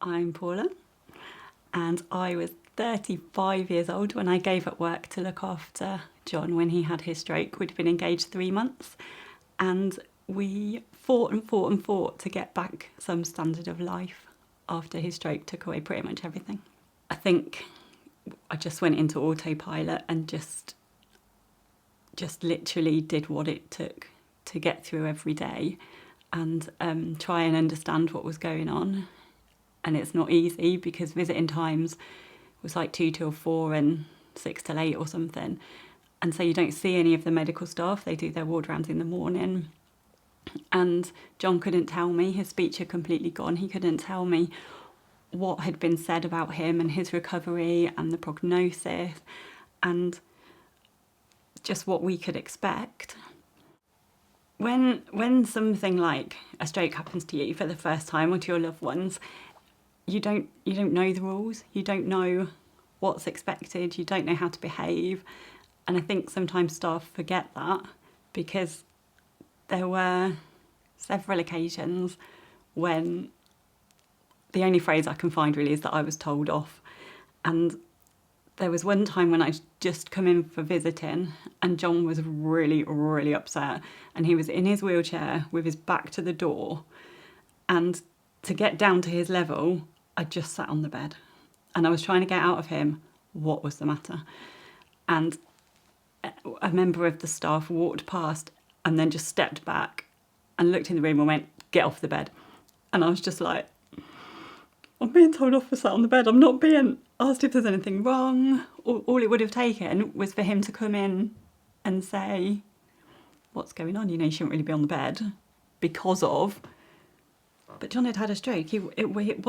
I'm Paula, and I was 35 years old when I gave up work to look after John when he had his stroke. We'd been engaged 3 months, and we fought and fought and fought to get back some standard of life after his stroke took away pretty much everything. I think I just went into autopilot and just literally did what it took to get through every day and try and understand what was going on. And it's not easy because visiting times was like 2 till 4 and 6 till 8 or something. And so you don't see any of the medical staff. They do their ward rounds in the morning. And John couldn't tell me. His speech had completely gone. He couldn't tell me what had been said about him and his recovery and the prognosis and just what we could expect. When something like a stroke happens to you for the first time or to your loved ones, you don't know the rules. You don't know what's expected. You don't know how to behave. And I think sometimes staff forget that because there were several occasions when the only phrase I can find really is that I was told off. And there was one time when I'd just come in for visiting and John was really, really upset. And he was in his wheelchair with his back to the door. And to get down to his level, I just sat on the bed. And I was trying to get out of him what was the matter. And a member of the staff walked past and then just stepped back and looked in the room and went, "Get off the bed." And I was just like, I'm being told off for sat on the bed. I'm not being asked if there's anything wrong. All it would have taken was for him to come in and say, "What's going on? You know, you shouldn't really be on the bed because of..." But John had had a stroke. It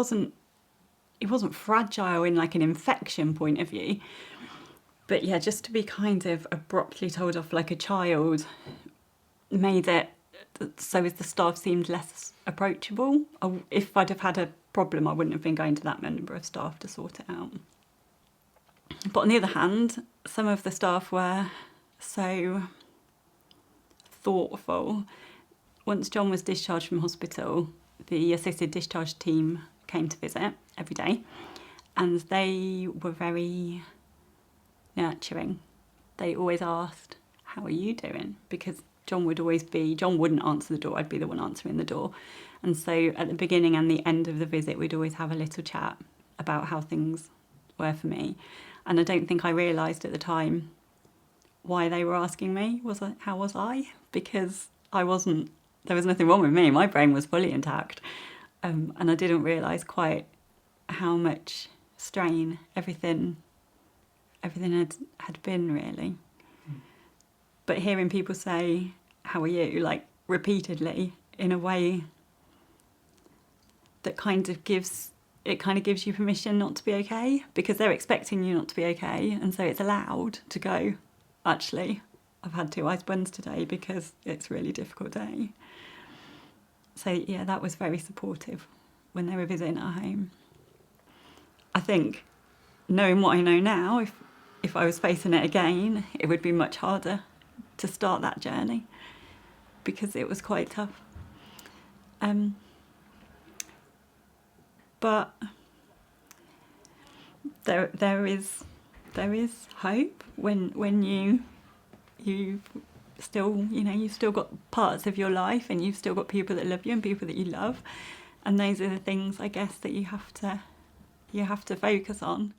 wasn't fragile in like an infection point of view. But yeah, just to be kind of abruptly told off like a child made it so as the staff seemed less approachable. If I'd have had a problem, I wouldn't have been going to that member of staff to sort it out. But on the other hand, some of the staff were so thoughtful. Once John was discharged from hospital, the assisted discharge team came to visit every day, and they were very nurturing. They always asked, "How are you doing?" Because John wouldn't answer the door, I'd be the one answering the door. And so at the beginning and the end of the visit, we'd always have a little chat about how things were for me. And I don't think I realised at the time why they were asking me, how was I? Because there was nothing wrong with me, my brain was fully intact. And I didn't realise quite how much strain everything had been, really. But hearing people say, "How are you?" like repeatedly in a way that kind of gives you permission not to be okay, because they're expecting you not to be okay, and so it's allowed to go, "Actually, I've had 2 ice buns today because it's a really difficult day." So yeah, that was very supportive when they were visiting at home. I think, knowing what I know now, if I was facing it again, it would be much harder to start that journey because it was quite tough. But there is hope when you've still got parts of your life and you've still got people that love you and people that you love, and those are the things I guess that you have to focus on.